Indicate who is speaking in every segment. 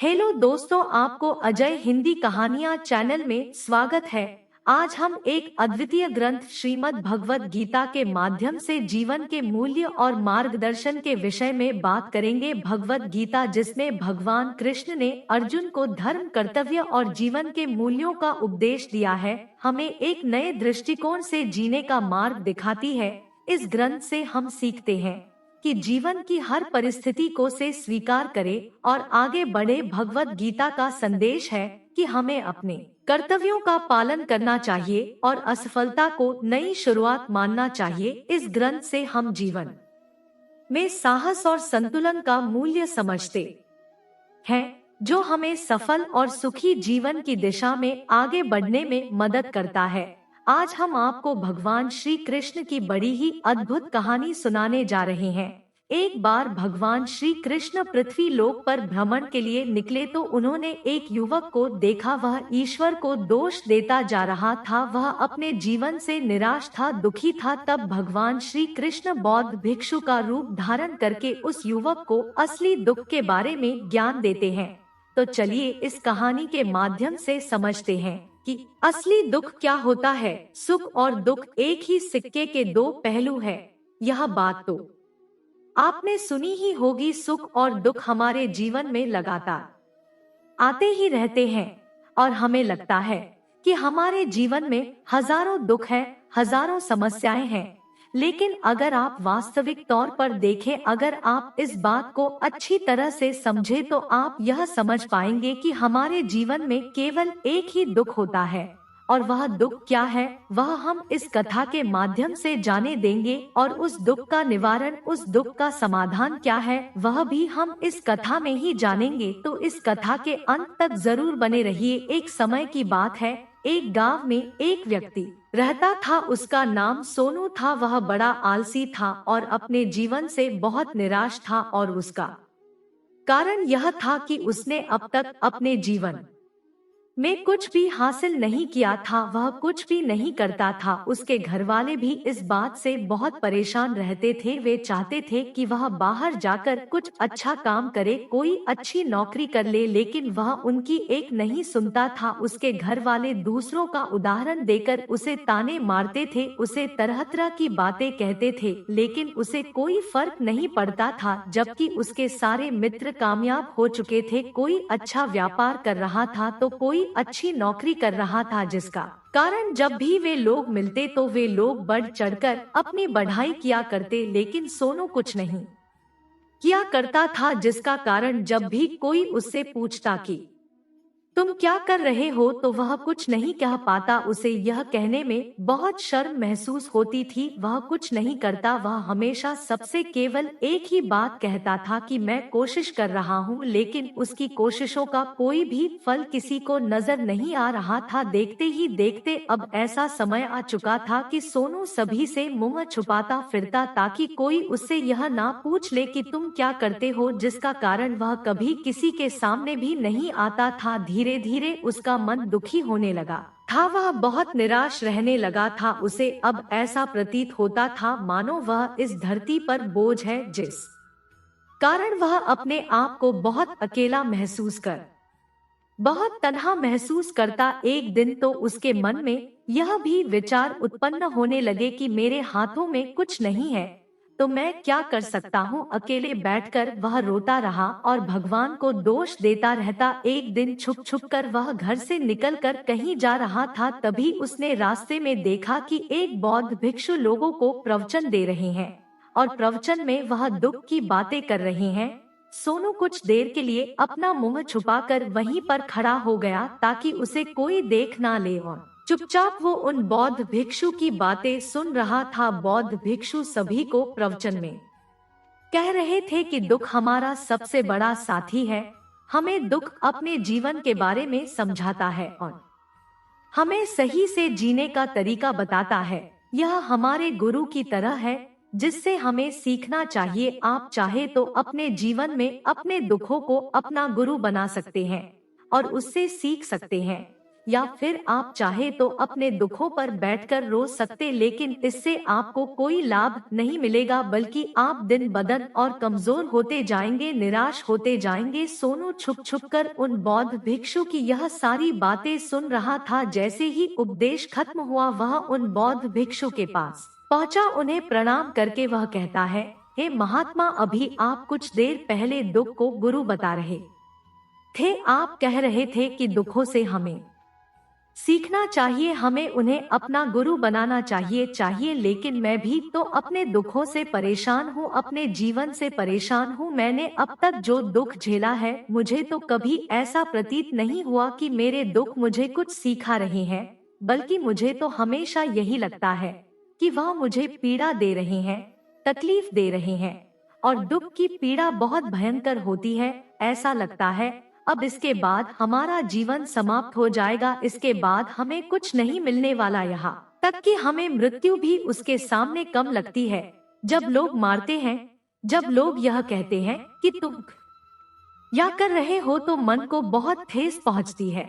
Speaker 1: Hello दोस्तों, आपको अजय हिंदी कहानियाँ चैनल में स्वागत है। आज हम एक अद्वितीय ग्रंथ श्रीमद् भगवत गीता के माध्यम से जीवन के मूल्य और मार्गदर्शन के विषय में बात करेंगे। भगवत गीता जिसमें भगवान कृष्ण ने अर्जुन को धर्म, कर्तव्य और जीवन के मूल्यों का उपदेश दिया है, हमें एक नए दृष्टिकोण से जीने का मार्ग दिखाती है। इस ग्रंथ से हम सीखते हैं कि जीवन की हर परिस्थिति को से स्वीकार करें और आगे बढ़े। भगवत गीता का संदेश है कि हमें अपने कर्तव्यों का पालन करना चाहिए और असफलता को नई शुरुआत मानना चाहिए। इस ग्रंथ से हम जीवन में साहस और संतुलन का मूल्य समझते हैं, जो हमें सफल और सुखी जीवन की दिशा में आगे बढ़ने में मदद करता है। आज हम आपको भगवान श्री कृष्ण की बड़ी ही अद्भुत कहानी सुनाने जा रहे हैं। एक बार भगवान श्री कृष्ण पृथ्वी लोक पर भ्रमण के लिए निकले तो उन्होंने एक युवक को देखा। वह ईश्वर को दोष देता जा रहा था। वह अपने जीवन से निराश था, दुखी था। तब भगवान श्री कृष्ण बौद्ध भिक्षु का रूप धारण करके उस युवक को असली दुख के बारे में ज्ञान देते हैं। तो चलिए इस कहानी के माध्यम से समझते हैं कि असली दुख क्या होता है। सुख और दुख एक ही सिक्के के दो पहलू है। यह बात तो आपने सुनी ही होगी। सुख और दुख हमारे जीवन में लगातार आते ही रहते हैं और हमें लगता है कि हमारे जीवन में हजारों दुख है, हजारों समस्याएं हैं। लेकिन अगर आप वास्तविक तौर पर देखें, अगर आप इस बात को अच्छी तरह से समझे तो आप यह समझ पाएंगे कि हमारे जीवन में केवल एक ही दुख होता है। और वह दुख क्या है, वह हम इस कथा के माध्यम से जाने देंगे। और उस दुख का निवारण, उस दुख का समाधान क्या है, वह भी हम इस कथा में ही जानेंगे। तो इस कथा के अंत तक जरूर बने रहिए। एक समय की बात है, एक गांव में एक व्यक्ति रहता था। उसका नाम सोनू था। वह बड़ा आलसी था और अपने जीवन से बहुत निराश था। और उसका कारण यह था कि उसने अब तक अपने जीवन में कुछ भी हासिल नहीं किया था। वह कुछ भी नहीं करता था। उसके घर वाले भी इस बात से बहुत परेशान रहते थे। वे चाहते थे कि वह बाहर जाकर कुछ अच्छा काम करे, कोई अच्छी नौकरी कर ले, लेकिन वह उनकी एक नहीं सुनता था। उसके घर वाले दूसरों का उदाहरण देकर उसे ताने मारते थे, उसे तरह तरह की बातें कहते थे, लेकिन उसे कोई फर्क नहीं पड़ता था। जबकि उसके सारे मित्र कामयाब हो चुके थे, कोई अच्छा व्यापार कर रहा था तो कोई अच्छी नौकरी कर रहा था, जिसका कारण जब भी वे लोग मिलते तो वे लोग बढ़ चढ़कर अपनी बढ़ाई किया करते, लेकिन सोनू कुछ नहीं किया करता था। जिसका कारण जब भी कोई उससे पूछता कि तुम क्या कर रहे हो, तो वह कुछ नहीं कह पाता। उसे यह कहने में बहुत शर्म महसूस होती थी। वह कुछ नहीं करता। वह हमेशा सबसे केवल एक ही बात कहता था कि मैं कोशिश कर रहा हूँ, लेकिन उसकी कोशिशों का कोई भी फल किसी को नजर नहीं आ रहा था। देखते ही देखते अब ऐसा समय आ चुका था कि सोनू सभी से मुंह छुपाता फिरता, ताकि कोई उससे यह ना पूछ ले कि तुम क्या करते हो, जिसका कारण वह कभी किसी के सामने भी नहीं आता था। धीरे धीरे उसका मन दुखी होने लगा था। वह बहुत निराश रहने लगा था। उसे अब ऐसा प्रतीत होता था मानो वह इस धरती पर बोझ है, जिस कारण वह अपने आप को बहुत अकेला महसूस कर बहुत तन्हा महसूस करता। एक दिन तो उसके मन में यह भी विचार उत्पन्न होने लगे कि मेरे हाथों में कुछ नहीं है तो मैं क्या कर सकता हूँ। अकेले बैठकर वह रोता रहा और भगवान को दोष देता रहता। एक दिन छुप छुप कर वह घर से निकलकर कहीं जा रहा था। तभी उसने रास्ते में देखा कि एक बौद्ध भिक्षु लोगों को प्रवचन दे रहे हैं और प्रवचन में वह दुख की बातें कर रहे हैं। सोनू कुछ देर के लिए अपना मुंह छुपाकर वहीं पर खड़ा हो गया, ताकि उसे कोई देख ना ले, और चुपचाप वो उन बौद्ध भिक्षु की बातें सुन रहा था। बौद्ध भिक्षु सभी को प्रवचन में कह रहे थे कि दुख हमारा सबसे बड़ा साथी है। हमें दुख अपने जीवन के बारे में समझाता है और हमें सही से जीने का तरीका बताता है। यह हमारे गुरु की तरह है, जिससे हमें सीखना चाहिए। आप चाहे तो अपने जीवन में अपने दुखों को अपना गुरु बना सकते हैं और उससे सीख सकते हैं। या फिर आप चाहे तो अपने दुखों पर बैठकर रो सकते, लेकिन इससे आपको कोई लाभ नहीं मिलेगा, बल्कि आप दिन बदन और कमजोर होते जाएंगे, निराश होते जाएंगे। सोनू छुप छुप कर उन बौद्ध भिक्षु की यह सारी बातें सुन रहा था। जैसे ही उपदेश खत्म हुआ, वह उन बौद्ध भिक्षु के पास पहुंचा। उन्हें प्रणाम करके वह कहता है, हे महात्मा, अभी आप कुछ देर पहले दुख को गुरु बता रहे थे। आप कह रहे थे कि दुखों से हमें सीखना चाहिए, हमें उन्हें अपना गुरु बनाना चाहिए। लेकिन मैं भी तो अपने दुखों से परेशान हूँ, अपने जीवन से परेशान हूँ। मैंने अब तक जो दुख झेला है, मुझे तो कभी ऐसा प्रतीत नहीं हुआ कि मेरे दुख मुझे कुछ सिखा रहे हैं, बल्कि मुझे तो हमेशा यही लगता है कि वह मुझे पीड़ा दे रहे हैं, तकलीफ दे रहे हैं। और दुख की पीड़ा बहुत भयंकर होती है। ऐसा लगता है अब इसके बाद हमारा जीवन समाप्त हो जाएगा, इसके बाद हमें कुछ नहीं मिलने वाला, यहाँ तक कि हमें मृत्यु भी उसके सामने कम लगती है। जब लोग मारते हैं, जब लोग यह कहते हैं कि तुम या कर रहे हो, तो मन को बहुत ठेस पहुंचती है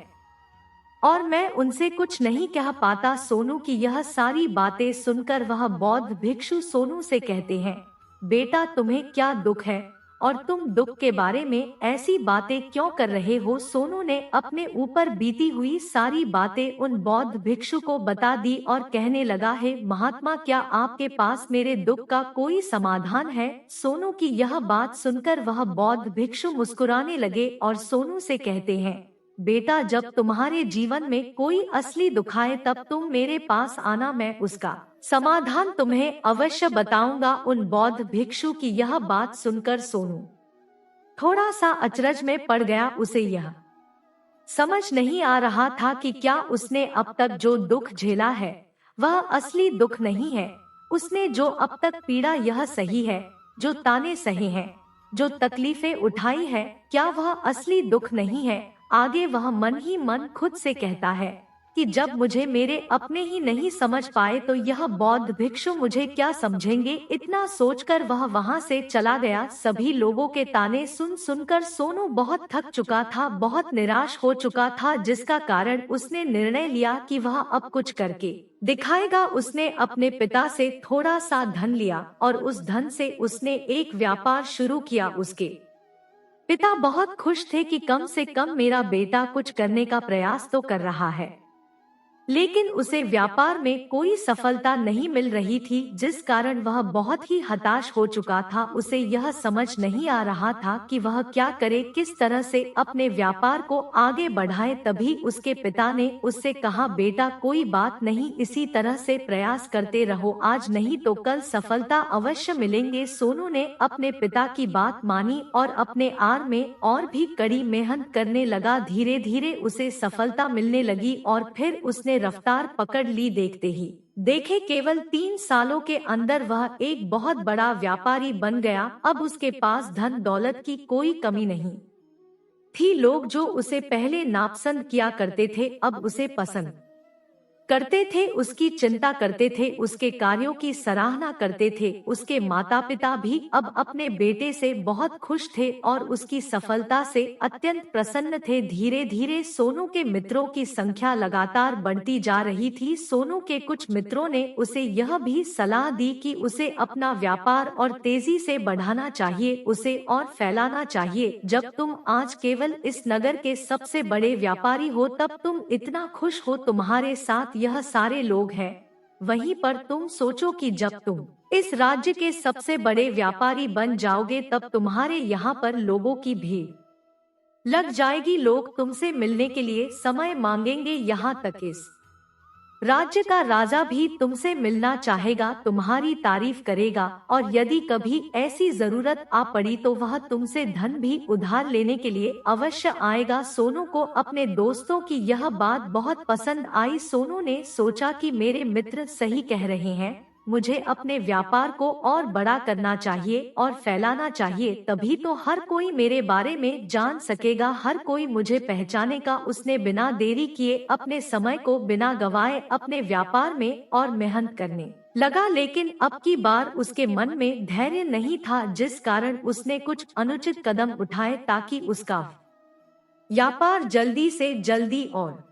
Speaker 1: और मैं उनसे कुछ नहीं कह पाता। सोनू की यह सारी बातें सुनकर वह बौद्ध भिक्षु सोनू से कहते हैं, बेटा, तुम्हें क्या दुख है और तुम दुख के बारे में ऐसी बातें क्यों कर रहे हो? सोनू ने अपने ऊपर बीती हुई सारी बातें उन बौद्ध भिक्षु को बता दी और कहने लगा, है महात्मा, क्या आपके पास मेरे दुख का कोई समाधान है? सोनू की यह बात सुनकर वह बौद्ध भिक्षु मुस्कुराने लगे और सोनू से कहते हैं, बेटा, जब तुम्हारे जीवन में कोई असली दुख आए तब तुम मेरे पास आना, मैं उसका समाधान तुम्हें अवश्य बताऊंगा। उन बौद्ध भिक्षु की यह बात सुनकर सोनू थोड़ा सा अचरज में पड़ गया। उसे यह समझ नहीं आ रहा था कि क्या उसने अब तक जो दुख झेला है वह असली दुख नहीं है। उसने जो अब तक पीड़ा यह सही है, जो ताने सहे हैं, जो तकलीफें उठाई है, क्या वह असली दुख नहीं है? आगे वह मन ही मन खुद से कहता है कि जब मुझे मेरे अपने ही नहीं समझ पाए तो यह बौद्ध भिक्षु मुझे क्या समझेंगे। इतना सोचकर वह वहां से चला गया। सभी लोगों के ताने सुन सुनकर सोनू बहुत थक चुका था, बहुत निराश हो चुका था, जिसका कारण उसने निर्णय लिया कि वह अब कुछ करके दिखाएगा। उसने अपने पिता से थोड़ा सा धन लिया और उस धन से उसने एक व्यापार शुरू किया। उसके पिता बहुत खुश थे कि कम से कम मेरा बेटा कुछ करने का प्रयास तो कर रहा है, लेकिन उसे व्यापार में कोई सफलता नहीं मिल रही थी, जिस कारण वह बहुत ही हताश हो चुका था। उसे यह समझ नहीं आ रहा था कि वह क्या करे, किस तरह से अपने व्यापार को आगे बढ़ाए। तभी उसके पिता ने उससे कहा, बेटा, कोई बात नहीं, इसी तरह से प्रयास करते रहो, आज नहीं तो कल सफलता अवश्य मिलेंगे। सोनू ने अपने पिता की बात मानी और अपने आर में और भी कड़ी मेहनत करने लगा। धीरे धीरे उसे सफलता मिलने लगी और फिर उसने रफ्तार पकड़ ली। देखते ही देखे केवल 3 सालों के अंदर वह एक बहुत बड़ा व्यापारी बन गया। अब उसके पास धन दौलत की कोई कमी नहीं थी। लोग जो उसे पहले नापसंद किया करते थे, अब उसे पसंद करते थे, उसकी चिंता करते थे, उसके कार्यों की सराहना करते थे। उसके माता पिता भी अब अपने बेटे से बहुत खुश थे और उसकी सफलता से अत्यंत प्रसन्न थे। धीरे धीरे सोनू के मित्रों की संख्या लगातार बढ़ती जा रही थी। सोनू के कुछ मित्रों ने उसे यह भी सलाह दी कि उसे अपना व्यापार और तेजी से बढ़ाना चाहिए, उसे और फैलाना चाहिए। जब तुम आज केवल इस नगर के सबसे बड़े व्यापारी हो, तब तुम इतना खुश हो, तुम्हारे साथ यह सारे लोग हैं, वहीं पर तुम सोचो कि जब तुम इस राज्य के सबसे बड़े व्यापारी बन जाओगे, तब तुम्हारे यहाँ पर लोगों की भीड़ लग जाएगी। लोग तुमसे मिलने के लिए समय मांगेंगे, यहाँ तक इस राज्य का राजा भी तुमसे मिलना चाहेगा, तुम्हारी तारीफ करेगा और यदि कभी ऐसी जरूरत आ पड़ी तो वह तुमसे धन भी उधार लेने के लिए अवश्य आएगा। सोनू को अपने दोस्तों की यह बात बहुत पसंद आई। सोनू ने सोचा कि मेरे मित्र सही कह रहे हैं, मुझे अपने व्यापार को और बड़ा करना चाहिए और फैलाना चाहिए, तभी तो हर कोई मेरे बारे में जान सकेगा, हर कोई मुझे पहचानेगा। उसने बिना देरी किए अपने समय को बिना गवाए अपने व्यापार में और मेहनत करने लगा। लेकिन अब की बार उसके मन में धैर्य नहीं था, जिस कारण उसने कुछ अनुचित कदम उठाए ताकि उसका व्यापार जल्दी से जल्दी और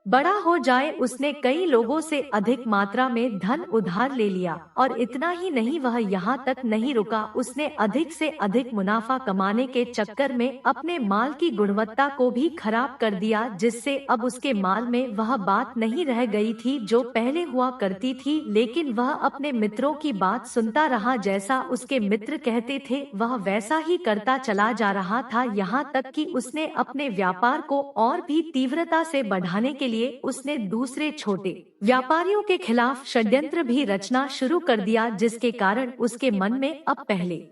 Speaker 1: बड़ा हो जाए उसने कई लोगों से अधिक मात्रा में धन उधार ले लिया, और इतना ही नहीं वह यहाँ तक नहीं रुका, उसने अधिक से अधिक मुनाफा कमाने के चक्कर में अपने माल की गुणवत्ता को भी खराब कर दिया, जिससे अब उसके माल में वह बात नहीं रह गई थी जो पहले हुआ करती थी। लेकिन वह अपने मित्रों की बात सुनता रहा, जैसा उसके मित्र कहते थे वह वैसा ही करता चला जा रहा था, यहाँ तक कि उसने अपने व्यापार को और भी तीव्रता से बढ़ाने के लिए उसने दूसरे छोटे व्यापारियों के खिलाफ षड्यंत्र भी रचना शुरू कर दिया, जिसके कारण उसके मन में अब पहले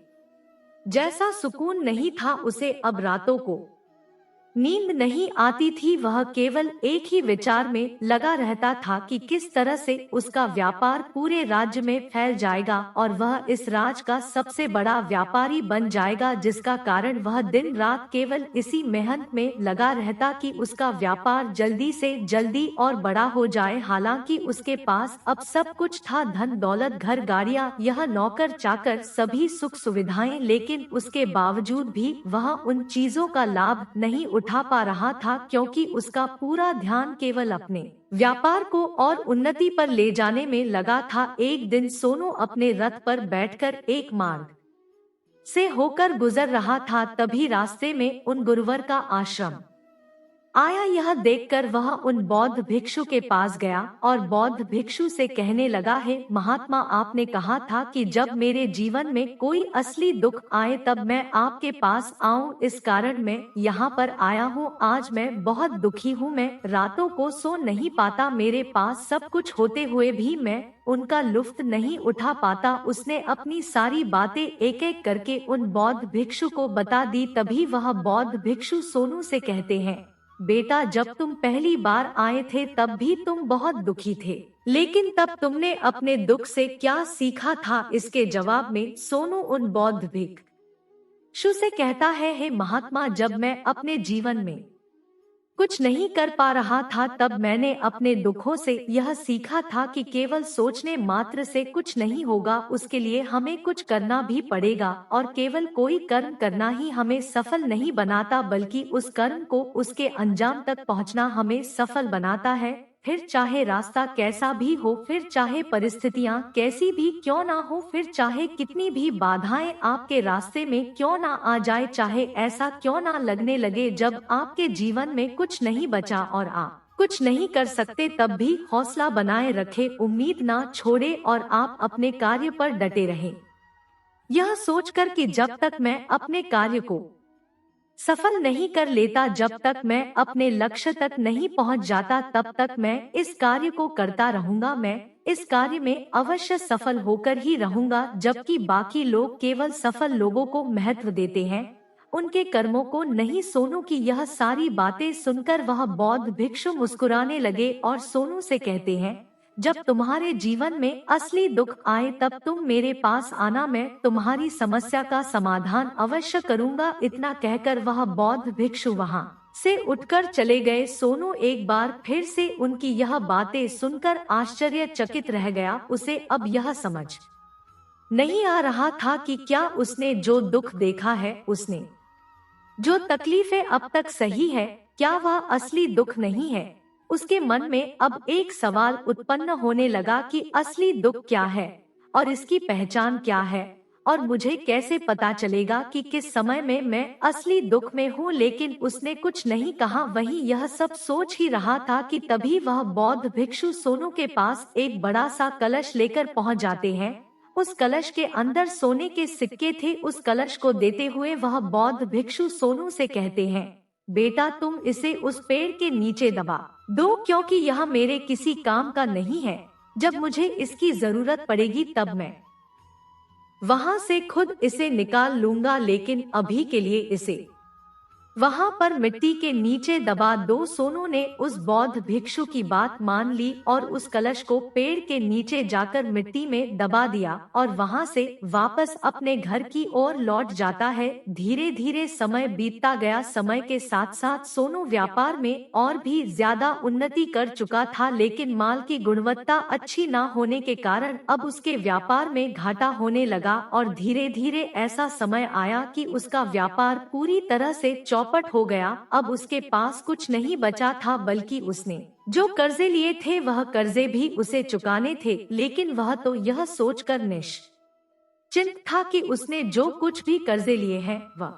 Speaker 1: जैसा सुकून नहीं था। उसे अब रातों को नींद नहीं आती थी, वह केवल एक ही विचार में लगा रहता था कि किस तरह से उसका व्यापार पूरे राज्य में फैल जाएगा और वह इस राज्य का सबसे बड़ा व्यापारी बन जाएगा, जिसका कारण वह दिन रात केवल इसी मेहनत में लगा रहता कि उसका व्यापार जल्दी से जल्दी और बड़ा हो जाए। हालांकि उसके पास अब सब कुछ था, धन दौलत, घर, गाड़ियां, यह नौकर चाकर, सभी सुख सुविधाएं, लेकिन उसके बावजूद भी वह उन चीजों का लाभ नहीं उठा पा रहा था, क्योंकि उसका पूरा ध्यान केवल अपने व्यापार को और उन्नति पर ले जाने में लगा था। एक दिन सोनू अपने रथ पर बैठकर एक मार्ग से होकर गुजर रहा था, तभी रास्ते में उन गुरुवर का आश्रम आया। यह देखकर वह उन बौद्ध भिक्षु के पास गया और बौद्ध भिक्षु से कहने लगा, है महात्मा, आपने कहा था कि जब मेरे जीवन में कोई असली दुख आए तब मैं आपके पास आऊं, इस कारण मैं यहाँ पर आया हूँ। आज मैं बहुत दुखी हूँ, मैं रातों को सो नहीं पाता, मेरे पास सब कुछ होते हुए भी मैं उनका लुफ्त नहीं उठा पाता। उसने अपनी सारी बातें एक एक करके उन बौद्ध भिक्षु को बता दी। तभी वह बौद्ध भिक्षु सोनू से कहते हैं, बेटा, जब तुम पहली बार आए थे तब भी तुम बहुत दुखी थे, लेकिन तब तुमने अपने दुख से क्या सीखा था? इसके जवाब में सोनू उन बौद्ध भिक्षु से कहता है, हे महात्मा, जब मैं अपने जीवन में कुछ नहीं कर पा रहा था तब मैंने अपने दुखों से यह सीखा था कि केवल सोचने मात्र से कुछ नहीं होगा, उसके लिए हमें कुछ करना भी पड़ेगा, और केवल कोई कर्म करना ही हमें सफल नहीं बनाता, बल्कि उस कर्म को उसके अंजाम तक पहुंचना हमें सफल बनाता है। फिर चाहे रास्ता कैसा भी हो, फिर चाहे परिस्थितियां कैसी भी क्यों ना हो, फिर चाहे कितनी भी बाधाएं आपके रास्ते में क्यों ना आ जाए, चाहे ऐसा क्यों ना लगने लगे जब आपके जीवन में कुछ नहीं बचा और आप कुछ नहीं कर सकते, तब भी हौसला बनाए रखे, उम्मीद ना छोड़े और आप अपने कार्य पर डटे रहें। यह सोचकर कि जब तक मैं अपने कार्य को सफल नहीं कर लेता, जब तक मैं अपने लक्ष्य तक नहीं पहुंच जाता, तब तक मैं इस कार्य को करता रहूंगा, मैं इस कार्य में अवश्य सफल होकर ही रहूंगा। जबकि बाकी लोग केवल सफल लोगों को महत्व देते हैं, उनके कर्मों को नहीं। सोनू की यह सारी बातें सुनकर वह बौद्ध भिक्षु मुस्कुराने लगे और सोनू से कहते हैं, जब तुम्हारे जीवन में असली दुख आए तब तुम मेरे पास आना, मैं तुम्हारी समस्या का समाधान अवश्य करूंगा। इतना कहकर वह बौद्ध भिक्षु वहां से उठकर चले गए। सोनू एक बार फिर से उनकी यह बातें सुनकर आश्चर्यचकित रह गया। उसे अब यह समझ नहीं आ रहा था कि क्या उसने जो दुख देखा है, उसने जो तकलीफें अब तक सही है, क्या वह असली दुख नहीं है? उसके मन में अब एक सवाल उत्पन्न होने लगा कि असली दुख क्या है और इसकी पहचान क्या है, और मुझे कैसे पता चलेगा कि किस समय में मैं असली दुख में हूँ। लेकिन उसने कुछ नहीं कहा, वही यह सब सोच ही रहा था कि तभी वह बौद्ध भिक्षु सोनू के पास एक बड़ा सा कलश लेकर पहुँच जाते हैं। उस कलश के अंदर सोने के सिक्के थे। उस कलश को देते हुए वह बौद्ध भिक्षु सोनू से कहते हैं, बेटा, तुम इसे उस पेड़ के नीचे दबा दो, क्योंकि यह मेरे किसी काम का नहीं है। जब मुझे इसकी जरूरत पड़ेगी तब मैं वहां से खुद इसे निकाल लूंगा, लेकिन अभी के लिए इसे वहां पर मिट्टी के नीचे दबा दो। सोनू ने उस बौद्ध भिक्षु की बात मान ली और उस कलश को पेड़ के नीचे जाकर मिट्टी में दबा दिया और वहां से वापस अपने घर की ओर लौट जाता है। धीरे धीरे समय बीतता गया। समय के साथ साथ सोनू व्यापार में और भी ज्यादा उन्नति कर चुका था, लेकिन माल की गुणवत्ता अच्छी न होने के कारण अब उसके व्यापार में घाटा होने लगा और धीरे धीरे ऐसा समय आया कि उसका व्यापार पूरी तरह से चौपट हो गया। अब उसके पास कुछ नहीं बचा था, बल्कि उसने जो कर्जे लिए थे वह कर्जे भी उसे चुकाने थे। लेकिन वह तो यह सोचकर निश्चिंत था कि उसने जो कुछ भी कर्जे लिए हैं वह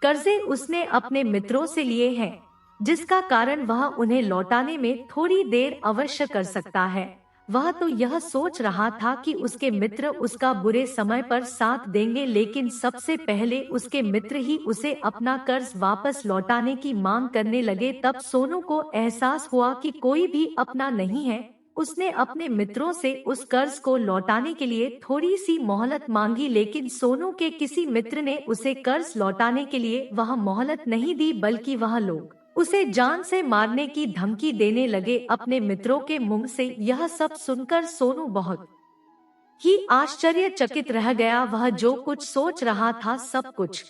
Speaker 1: कर्जे उसने अपने मित्रों से लिए हैं, जिसका कारण वह उन्हें लौटाने में थोड़ी देर अवश्य कर सकता है। वह तो यह सोच रहा था कि उसके मित्र उसका बुरे समय पर साथ देंगे, लेकिन सबसे पहले उसके मित्र ही उसे अपना कर्ज वापस लौटाने की मांग करने लगे। तब सोनू को एहसास हुआ कि कोई भी अपना नहीं है। उसने अपने मित्रों से उस कर्ज को लौटाने के लिए थोड़ी सी मोहलत मांगी, लेकिन सोनू के किसी मित्र ने उसे कर्ज लौटाने के लिए वह मोहलत नहीं दी, बल्कि वह लोग उसे जान से मारने की धमकी देने लगे अपने मित्रों के मुंह से। यह सब सुनकर सोनू बहुत ही आश्चर्यचकित रह गया। वह जो कुछ सोच रहा था सब कुछ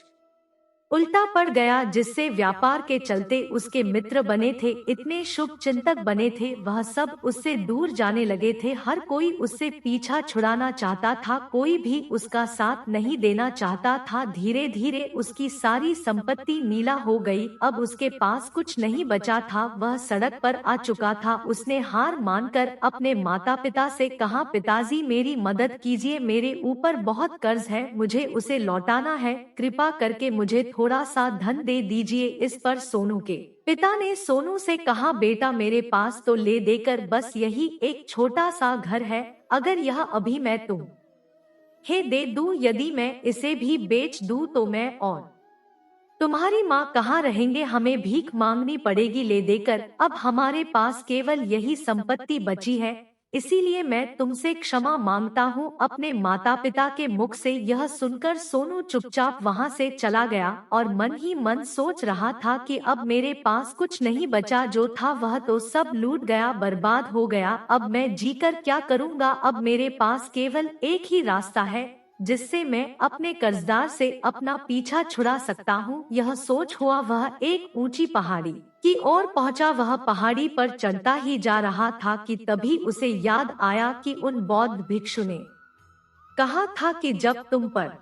Speaker 1: उल्टा पड़ गया, जिससे व्यापार के चलते उसके मित्र बने थे, इतने शुभ चिंतक बने थे, वह सब उससे दूर जाने लगे थे। हर कोई उससे पीछा छुड़ाना चाहता था, कोई भी उसका साथ नहीं देना चाहता था। धीरे धीरे उसकी सारी संपत्ति नीला हो गई। अब उसके पास कुछ नहीं बचा था, वह सड़क पर आ चुका था। उसने हार मानकर अपने माता पिता से कहा, पिताजी मेरी मदद कीजिए, मेरे ऊपर बहुत कर्ज है, मुझे उसे लौटाना है, कृपा करके मुझे थोड़ा सा धन दे दीजिए। इस पर सोनू के पिता ने सोनू से कहा, बेटा मेरे पास तो ले देकर बस यही एक छोटा सा घर है, अगर यह अभी मैं तुम्हें दे दूं, यदि मैं इसे भी बेच दूं तो मैं और तुम्हारी माँ कहाँ रहेंगे, हमें भीख मांगनी पड़ेगी ले देकर। अब हमारे पास केवल यही संपत्ति बची है, इसीलिए मैं तुमसे क्षमा मांगता हूँ। अपने माता पिता के मुख से यह सुनकर सोनू चुपचाप वहाँ से चला गया और मन ही मन सोच रहा था कि अब मेरे पास कुछ नहीं बचा, जो था वह तो सब लूट गया, बर्बाद हो गया। अब मैं जीकर क्या करूँगा, अब मेरे पास केवल एक ही रास्ता है जिससे मैं अपने कर्जदार से अपना पीछा छुड़ा सकता हूँ। यह सोच हुआ वह एक ऊंची पहाड़ी की ओर पहुंचा। वह पहाड़ी पर चढ़ता ही जा रहा था कि तभी उसे याद आया कि उन बौद्ध भिक्षु ने कहा था कि जब तुम पर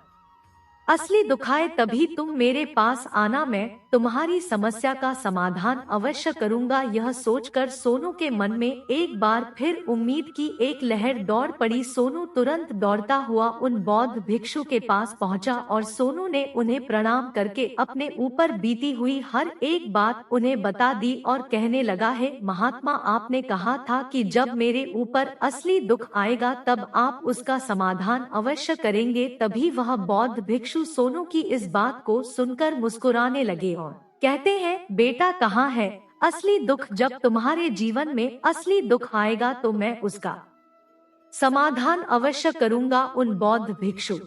Speaker 1: असली दुख आए तभी तुम मेरे पास आना, मैं तुम्हारी समस्या का समाधान अवश्य करूंगा। यह सोचकर सोनू के मन में एक बार फिर उम्मीद की एक लहर दौड़ पड़ी। सोनू तुरंत दौड़ता हुआ उन बौद्ध भिक्षु के पास पहुंचा और सोनू ने उन्हें प्रणाम करके अपने ऊपर बीती हुई हर एक बात उन्हें बता दी और कहने लगा, है महात्मा, आपने कहा था कि जब मेरे ऊपर असली दुख आएगा तब आप उसका समाधान अवश्य करेंगे। तभी वह बौद्ध भिक्षु सोनू की इस बात को सुनकर मुस्कुराने लगे और कहते हैं, बेटा कहाँ है असली दुख, जब तुम्हारे जीवन में असली दुख आएगा तो मैं उसका समाधान अवश्य करूंगा। उन बौद्ध भिक्षु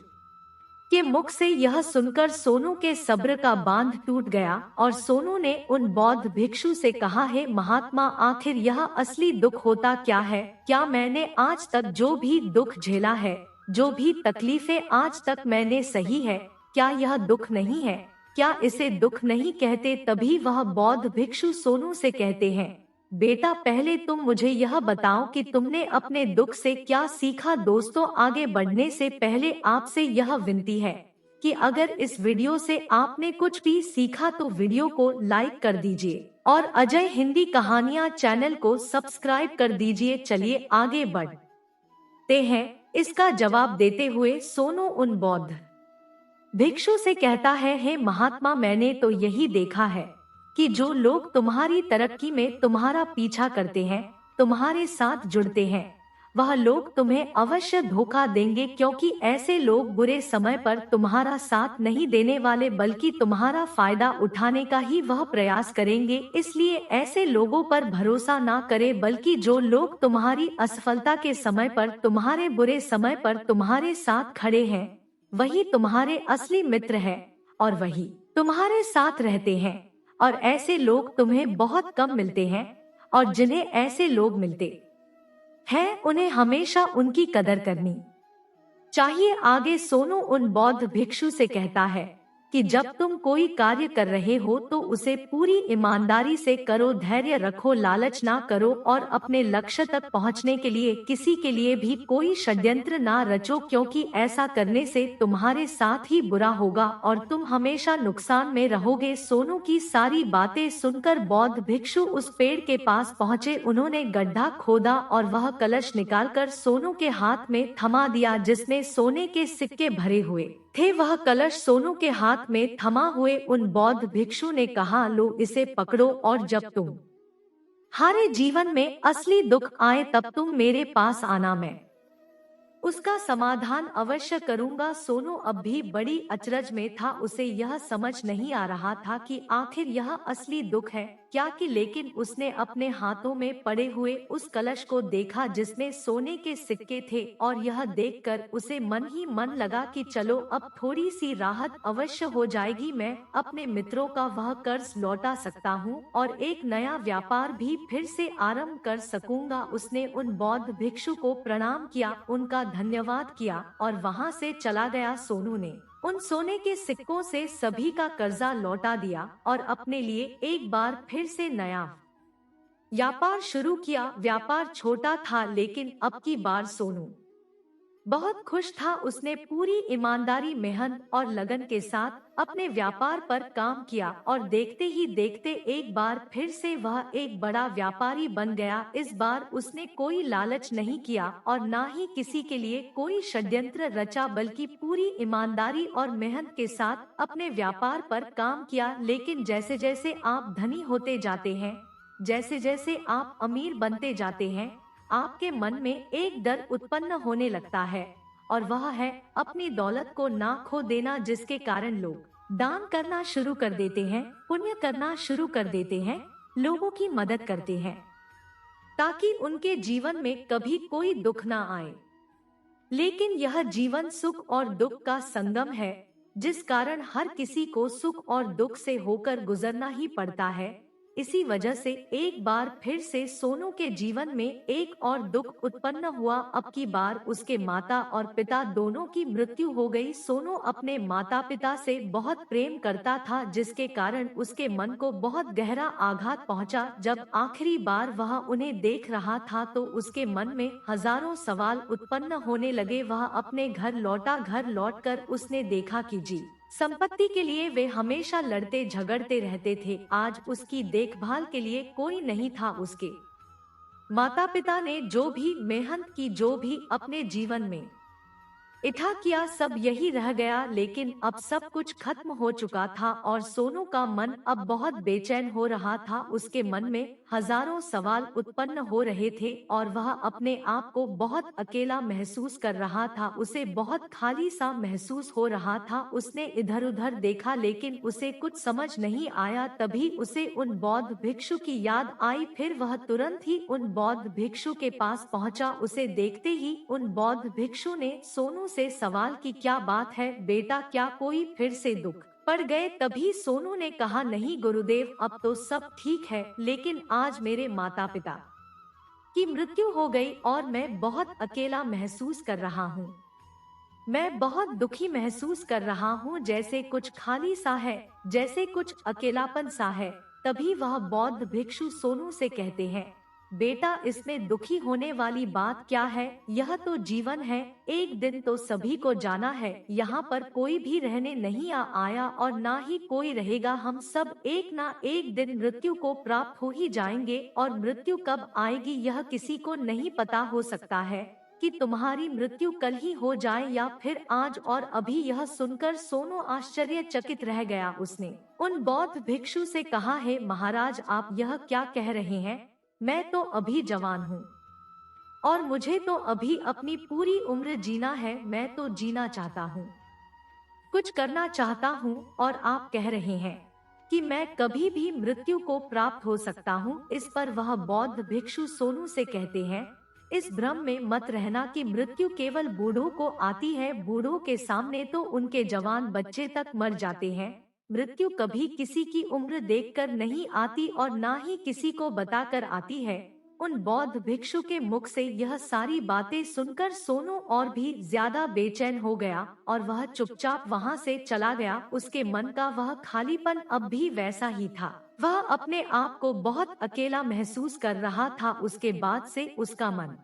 Speaker 1: के मुख से यह सुनकर सोनू के सब्र का बांध टूट गया और सोनू ने उन बौद्ध भिक्षु से कहा, है महात्मा, आखिर यह असली दुख होता क्या है? क्या मैंने आज तक जो भी दुख झेला है, जो भी तकलीफें आज तक मैंने सही है, क्या यह दुख नहीं है? क्या इसे दुख नहीं कहते? तभी वह बौद्ध भिक्षु सोनू से कहते हैं, बेटा पहले तुम मुझे यह बताओ कि तुमने अपने दुख से क्या सीखा। दोस्तों, आगे बढ़ने से पहले आपसे यह विनती है कि अगर इस वीडियो से आपने कुछ भी सीखा तो वीडियो को लाइक कर दीजिए और अजय हिंदी कहानियाँ चैनल को सब्सक्राइब कर दीजिए। चलिए आगे बढ़ते हैं। इसका जवाब देते हुए सोनू उन बौद्ध भिक्षु से कहता है, हे महात्मा, मैंने तो यही देखा है कि जो लोग तुम्हारी तरक्की में तुम्हारा पीछा करते हैं, तुम्हारे साथ जुड़ते हैं, वह लोग तुम्हें अवश्य धोखा देंगे, क्योंकि ऐसे लोग बुरे समय पर तुम्हारा साथ नहीं देने वाले, बल्कि तुम्हारा फायदा उठाने का ही वह प्रयास करेंगे। इसलिए ऐसे लोगों पर भरोसा ना करें, बल्कि जो लोग तुम्हारी असफलता के समय पर, तुम्हारे बुरे समय पर तुम्हारे साथ खड़े हैं, वही तुम्हारे असली मित्र हैं और वही तुम्हारे साथ रहते हैं। और ऐसे लोग तुम्हें बहुत कम मिलते हैं, और जिन्हें ऐसे लोग मिलते हैं उन्हें हमेशा उनकी कदर करनी चाहिए। आगे सोनू उन बौद्ध भिक्षु से कहता है, कि जब तुम कोई कार्य कर रहे हो तो उसे पूरी ईमानदारी से करो, धैर्य रखो, लालच ना करो और अपने लक्ष्य तक पहुंचने के लिए किसी के लिए भी कोई षड्यंत्र ना रचो, क्योंकि ऐसा करने से तुम्हारे साथ ही बुरा होगा और तुम हमेशा नुकसान में रहोगे। सोनू की सारी बातें सुनकर बौद्ध भिक्षु उस पेड़ के पास पहुँचे। उन्होंने गड्ढा खोदा और वह कलश निकालकर सोनू के हाथ में थमा दिया, जिसमें सोने के सिक्के भरे हुए थे। वह कलश सोनू के हाथ में थमा हुए उन बौद्ध भिक्षु ने कहा, लो इसे पकड़ो और जब तुम हारे जीवन में असली दुख आए तब तुम मेरे पास आना, मैं उसका समाधान अवश्य करूंगा। सोनू अब भी बड़ी अचरज में था। उसे यह समझ नहीं आ रहा था कि आखिर यह असली दुख है क्या कि, लेकिन उसने अपने हाथों में पड़े हुए उस कलश को देखा जिसमें सोने के सिक्के थे और यह देखकर उसे मन ही मन लगा कि चलो अब थोड़ी सी राहत अवश्य हो जाएगी, मैं अपने मित्रों का वह कर्ज लौटा सकता हूँ और एक नया व्यापार भी फिर से आरंभ कर सकूंगा। उसने उन बौद्ध भिक्षु को प्रणाम किया, उनका धन्यवाद किया और वहाँ से चला गया। सोनू ने उन सोने के सिक्कों से सभी का कर्जा लौटा दिया और अपने लिए एक बार फिर से नया व्यापार शुरू किया। व्यापार छोटा था लेकिन अब की बार सोनू बहुत खुश था। उसने पूरी ईमानदारी, मेहनत और लगन के साथ अपने व्यापार पर काम किया और देखते ही देखते एक बार फिर से वह एक बड़ा व्यापारी बन गया। इस बार उसने कोई लालच नहीं किया और ना ही किसी के लिए कोई षड्यंत्र रचा, बल्कि पूरी ईमानदारी और मेहनत के साथ अपने व्यापार पर काम किया। लेकिन जैसे जैसे आप धनी होते जाते हैं, जैसे जैसे आप अमीर बनते जाते हैं, आपके मन में एक डर उत्पन्न होने लगता है और वह है अपनी दौलत को ना खो देना, जिसके कारण लोग दान करना शुरू कर देते हैं, पुण्य करना शुरू कर देते हैं, लोगों की मदद करते हैं ताकि उनके जीवन में कभी कोई दुख ना आए। लेकिन यह जीवन सुख और दुख का संगम है, जिस कारण हर किसी को सुख और दुख से होकर गुजरना ही पड़ता है। इसी वजह से एक बार फिर से सोनू के जीवन में एक और दुख उत्पन्न हुआ। अब की बार उसके माता और पिता दोनों की मृत्यु हो गई। सोनू अपने माता पिता से बहुत प्रेम करता था, जिसके कारण उसके मन को बहुत गहरा आघात पहुंचा। जब आखिरी बार वह उन्हें देख रहा था तो उसके मन में हजारों सवाल उत्पन्न होने लगे। वह अपने घर लौटा। घर लौटकर उसने देखा कि जी संपत्ति के लिए वे हमेशा लड़ते झगड़ते रहते थे। आज उसकी देखभाल के लिए कोई नहीं था। उसके माता पिता ने जो भी मेहनत की, जो भी अपने जीवन में इकट्ठा किया, सब यही रह गया। लेकिन अब सब कुछ खत्म हो चुका था और सोनू का मन अब बहुत बेचैन हो रहा था। उसके मन में हजारों सवाल उत्पन्न हो रहे थे और वह अपने आप को बहुत अकेला महसूस कर रहा था। उसे बहुत खाली सा महसूस हो रहा था। उसने इधर उधर देखा लेकिन उसे कुछ समझ नहीं आया। तभी उसे उन बौद्ध भिक्षु की याद आई। फिर वह तुरंत ही उन बौद्ध भिक्षु के पास पहुंचा। उसे देखते ही उन बौद्ध भिक्षु ने सोनू से सवाल की, क्या बात है बेटा, क्या कोई फिर से दुख पड़ गए? तभी सोनू ने कहा, नहीं गुरुदेव, अब तो सब ठीक है, लेकिन आज मेरे माता पिता की मृत्यु हो गई और मैं बहुत अकेला महसूस कर रहा हूँ। मैं बहुत दुखी महसूस कर रहा हूँ, जैसे कुछ खाली सा है, जैसे कुछ अकेलापन सा है। तभी वह बौद्ध भिक्षु सोनू से कहते हैं, बेटा इसमें दुखी होने वाली बात क्या है? यह तो जीवन है, एक दिन तो सभी को जाना है। यहाँ पर कोई भी रहने नहीं आया और ना ही कोई रहेगा। हम सब एक ना एक दिन मृत्यु को प्राप्त हो ही जाएंगे और मृत्यु कब आएगी यह किसी को नहीं पता। हो सकता है कि तुम्हारी मृत्यु कल ही हो जाए या फिर आज और अभी। यह सुनकर सोनू आश्चर्यचकित रह गया। उसने उन बौद्ध भिक्षु से कहा, है महाराज, आप यह क्या कह रहे हैं? मैं तो अभी जवान हूँ और मुझे तो अभी अपनी पूरी उम्र जीना है। मैं तो जीना चाहता हूँ, कुछ करना चाहता हूँ और आप कह रहे हैं कि मैं कभी भी मृत्यु को प्राप्त हो सकता हूँ। इस पर वह बौद्ध भिक्षु सोनू से कहते हैं, इस भ्रम में मत रहना कि मृत्यु केवल बूढ़ों को आती है। बूढ़ों के सामने तो उनके जवान बच्चे तक मर जाते हैं। मृत्यु कभी किसी की उम्र देखकर नहीं आती और ना ही किसी को बताकर आती है। उन बौद्ध भिक्षु के मुख से यह सारी बातें सुनकर सोनू और भी ज्यादा बेचैन हो गया और वह चुपचाप वहां से चला गया। उसके मन का वह खालीपन अब भी वैसा ही था। वह अपने आप को बहुत अकेला महसूस कर रहा था। उसके बाद से उसका मन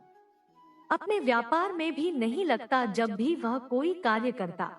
Speaker 1: अपने व्यापार में भी नहीं लगता। जब भी वह कोई कार्य करता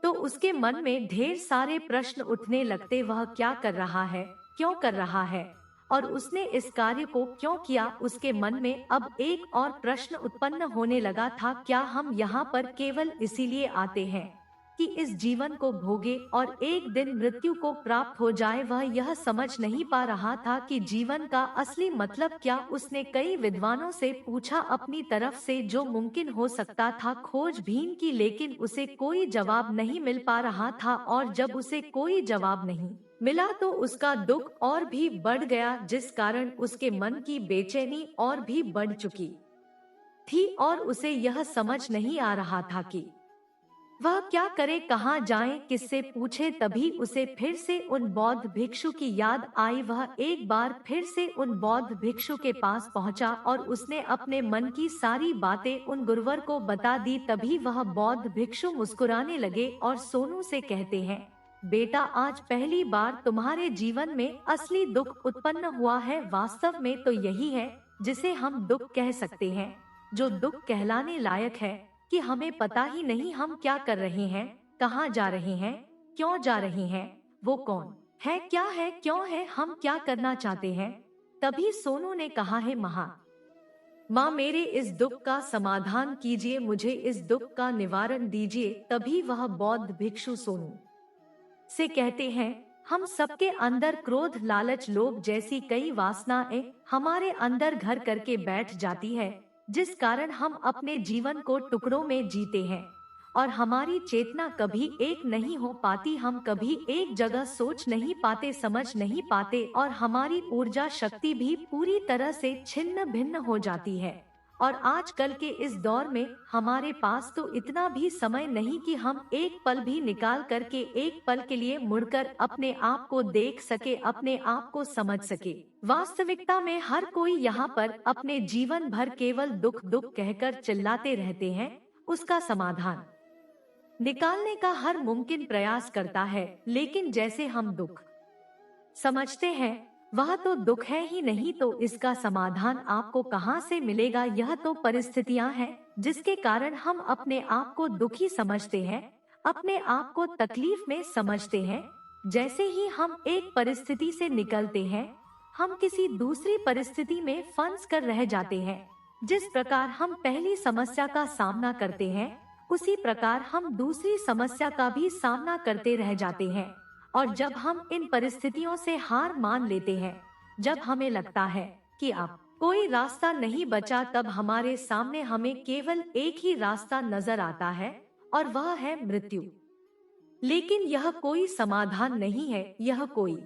Speaker 1: तो उसके मन में ढेर सारे प्रश्न उठने लगते। वह क्या कर रहा है, क्यों कर रहा है और उसने इस कार्य को क्यों किया। उसके मन में अब एक और प्रश्न उत्पन्न होने लगा था, क्या हम यहाँ पर केवल इसीलिए आते हैं कि इस जीवन को भोगे और एक दिन मृत्यु को प्राप्त हो जाए। वह यह समझ नहीं पा रहा था कि जीवन का असली मतलब क्या। उसने कई विद्वानों से पूछा, अपनी तरफ से जो मुमकिन हो सकता था खोजबीन की, लेकिन उसे कोई जवाब नहीं मिल पा रहा था। और जब उसे कोई जवाब नहीं मिला तो उसका दुख और भी बढ़ गया, जिस कारण उसके मन की बेचैनी और भी बढ़ चुकी थी और उसे यह समझ नहीं आ रहा था कि वह क्या करे, कहाँ जाए, किससे पूछे। तभी उसे फिर से उन बौद्ध भिक्षु की याद आई। वह एक बार फिर से उन बौद्ध भिक्षु के पास पहुंचा और उसने अपने मन की सारी बातें उन गुरुवर को बता दी। तभी वह बौद्ध भिक्षु मुस्कुराने लगे और सोनू से कहते हैं, बेटा आज पहली बार तुम्हारे जीवन में असली दुख उत्पन्न हुआ है। वास्तव में तो यही है जिसे हम दुख कह सकते हैं, जो दुख कहलाने लायक है कि हमें पता ही नहीं हम क्या कर रहे हैं, कहाँ जा रहे हैं, क्यों जा रहे हैं, वो कौन है, क्या है, क्यों है, हम क्या करना चाहते हैं। तभी सोनू ने कहा, है माँ मेरे इस दुख का समाधान कीजिए, मुझे इस दुख का निवारण दीजिए। तभी वह बौद्ध भिक्षु सोनू से कहते हैं, हम सबके अंदर क्रोध, लालच, लोभ जैसी कई वासनाएं हमारे अंदर घर करके बैठ जाती है, जिस कारण हम अपने जीवन को टुकड़ों में जीते हैं और हमारी चेतना कभी एक नहीं हो पाती। हम कभी एक जगह सोच नहीं पाते, समझ नहीं पाते और हमारी ऊर्जा शक्ति भी पूरी तरह से छिन्न भिन्न हो जाती है। और आजकल के इस दौर में हमारे पास तो इतना भी समय नहीं कि हम एक पल भी निकाल करके एक पल के लिए मुड़कर अपने आप को देख सके, अपने आप को समझ सके। वास्तविकता में हर कोई यहाँ पर अपने जीवन भर केवल दुख दुख कहकर चिल्लाते रहते हैं। उसका समाधान निकालने का हर मुमकिन प्रयास करता है, लेकिन जैसे हम दुख समझते हैं वह तो दुख है ही नहीं, तो इसका समाधान आपको कहां से मिलेगा। यह तो परिस्थितियां हैं जिसके कारण हम अपने आप को दुखी समझते हैं, अपने आप को तकलीफ में समझते हैं। जैसे ही हम एक परिस्थिति से निकलते हैं, हम किसी दूसरी परिस्थिति में फंस कर रह जाते हैं। जिस प्रकार हम पहली समस्या का सामना करते हैं, उसी प्रकार हम दूसरी समस्या का भी सामना करते रह जाते हैं। और जब हम इन परिस्थितियों से हार मान लेते हैं, जब हमें लगता है कि अब कोई रास्ता नहीं बचा, तब हमारे सामने हमें केवल एक ही रास्ता नजर आता है और वह है मृत्यु। लेकिन यह कोई समाधान नहीं है, यह कोई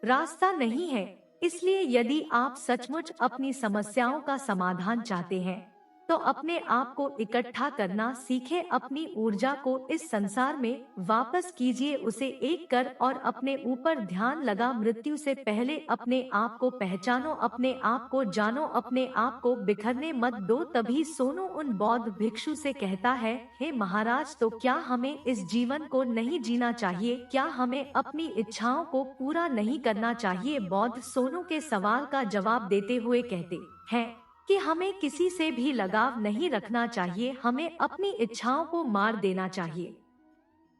Speaker 1: रास्ता नहीं है। इसलिए यदि आप सचमुच अपनी समस्याओं का समाधान चाहते हैं तो अपने आप को इकट्ठा करना सीखे, अपनी ऊर्जा को इस संसार में वापस कीजिए, उसे एक कर और अपने ऊपर ध्यान लगा। मृत्यु से पहले अपने आप को पहचानो, अपने आप को जानो, अपने आप को बिखरने मत दो। तभी सोनू उन बौद्ध भिक्षु से कहता है, हे महाराज, तो क्या हमें इस जीवन को नहीं जीना चाहिए, क्या हमें अपनी इच्छाओं को पूरा नहीं करना चाहिए। बौद्ध सोनू के सवाल का जवाब देते हुए कहते हैं कि हमें किसी से भी लगाव नहीं रखना चाहिए, हमें अपनी इच्छाओं को मार देना चाहिए,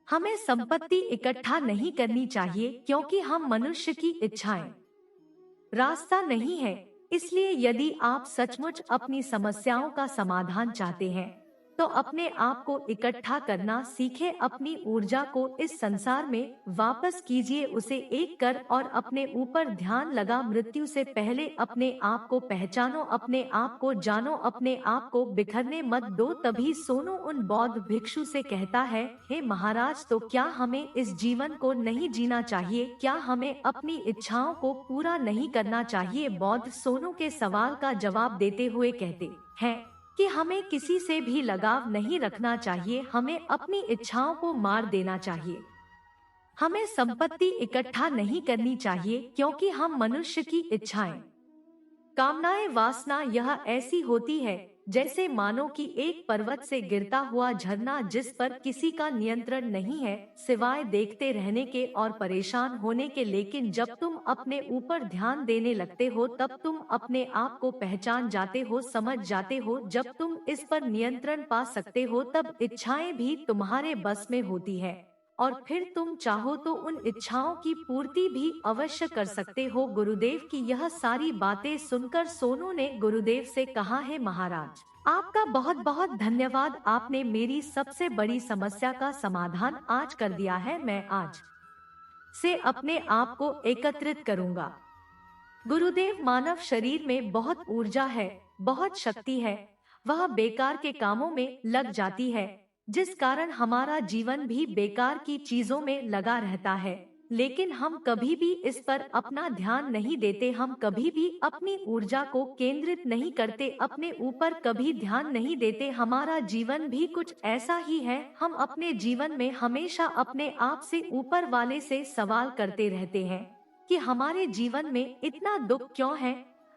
Speaker 1: हमें संपत्ति इकट्ठा नहीं करनी चाहिए, क्योंकि हम मनुष्य की इच्छाएं रास्ता नहीं है। इसलिए यदि आप सचमुच अपनी समस्याओं का समाधान चाहते हैं तो अपने आप को इकट्ठा करना सीखे, अपनी ऊर्जा को इस संसार में वापस कीजिए, उसे एक कर और अपने ऊपर ध्यान लगा। मृत्यु से पहले अपने आप को पहचानो, अपने आप को जानो, अपने आप को बिखरने मत दो। तभी सोनू उन बौद्ध भिक्षु से कहता है, हे महाराज, तो क्या हमें इस जीवन को नहीं जीना चाहिए, क्या हमें अपनी इच्छाओं को पूरा नहीं करना चाहिए। बौद्ध सोनू के सवाल का जवाब देते हुए कहते हैं कि हमें किसी से भी लगाव नहीं रखना चाहिए, हमें अपनी इच्छाओं को मार देना चाहिए, हमें संपत्ति इकट्ठा नहीं करनी चाहिए, क्योंकि हम मनुष्य की इच्छाएं कामनाएं वासना यह ऐसी होती है जैसे मानो कि एक पर्वत से गिरता हुआ झरना जिस पर किसी का नियंत्रण नहीं है सिवाय देखते रहने के और परेशान होने के। लेकिन जब तुम अपने ऊपर ध्यान देने लगते हो तब तुम अपने आप को पहचान जाते हो, समझ जाते हो। जब तुम इस पर नियंत्रण पा सकते हो तब इच्छाएं भी तुम्हारे बस में होती है और फिर तुम चाहो तो उन इच्छाओं की पूर्ति भी अवश्य कर सकते हो। गुरुदेव की यह सारी बातें सुनकर सोनू ने गुरुदेव से कहा है, महाराज आपका बहुत बहुत धन्यवाद, आपने मेरी सबसे बड़ी समस्या का समाधान आज कर दिया है। मैं आज से अपने आप को एकत्रित करूंगा। गुरुदेव, मानव शरीर में बहुत ऊर्जा है, बहुत शक्ति है, वह बेकार के कामों में लग जाती है जिस कारण हमारा जीवन भी बेकार की चीजों में लगा रहता है। लेकिन हम कभी भी इस पर अपना ध्यान नहीं देते, हम कभी भी अपनी ऊर्जा को केंद्रित नहीं करते, अपने ऊपर कभी ध्यान नहीं देते। हमारा जीवन भी कुछ ऐसा ही है, हम अपने जीवन में हमेशा अपने आप से ऊपर वाले से सवाल करते रहते हैं कि हमारे जीवन में इतना दुख क्यों है।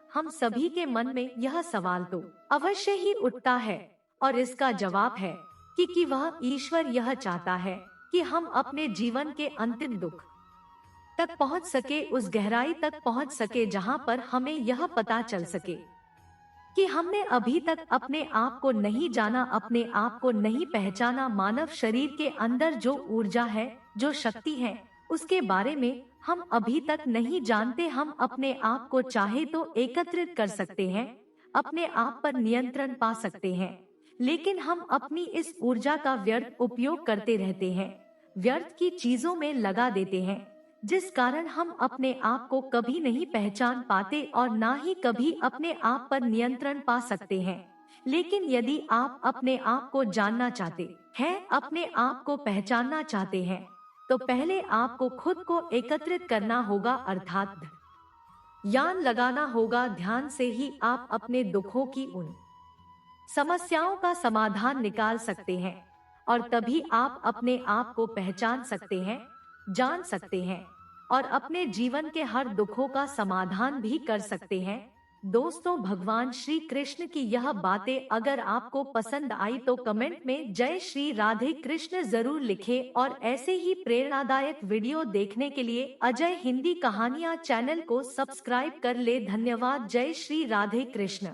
Speaker 1: हम सभी के मन में यह सवाल तो अवश्य ही उठता है और इसका जवाब है कि वह ईश्वर यह चाहता है कि हम अपने जीवन के अंतिम दुख तक पहुंच सके, उस गहराई तक पहुंच सके जहां पर हमें यह पता चल सके कि हमने अभी तक अपने आप को नहीं जाना, अपने आप को नहीं पहचाना। मानव शरीर के अंदर जो ऊर्जा है, जो शक्ति है, उसके बारे में हम अभी तक नहीं जानते। हम अपने आप को चाहे तो एकत्रित कर सकते हैं, अपने आप पर नियंत्रण पा सकते हैं, लेकिन हम अपनी इस ऊर्जा का व्यर्थ उपयोग करते रहते हैं, व्यर्थ की चीजों में लगा देते हैं, जिस कारण हम अपने आप को कभी नहीं पहचान पाते और ना ही कभी अपने आप पर नियंत्रण पा सकते हैं। लेकिन यदि आप अपने आप को जानना चाहते हैं, अपने आप को पहचानना चाहते हैं, तो पहले आपको खुद को एकत्रित करना होगा, अर्थात ध्यान लगाना होगा। ध्यान से ही आप अपने दुखों की उन समस्याओं का समाधान निकाल सकते हैं और तभी आप अपने आप को पहचान सकते हैं, जान सकते हैं और अपने जीवन के हर दुखों का समाधान भी कर सकते हैं। दोस्तों, भगवान श्री कृष्ण की यह बातें अगर आपको पसंद आई तो कमेंट में जय श्री राधे कृष्ण जरूर लिखें और ऐसे ही प्रेरणादायक वीडियो देखने के लिए अजय हिंदी कहानियाँ चैनल को सब्सक्राइब कर ले। धन्यवाद। जय श्री राधे कृष्ण।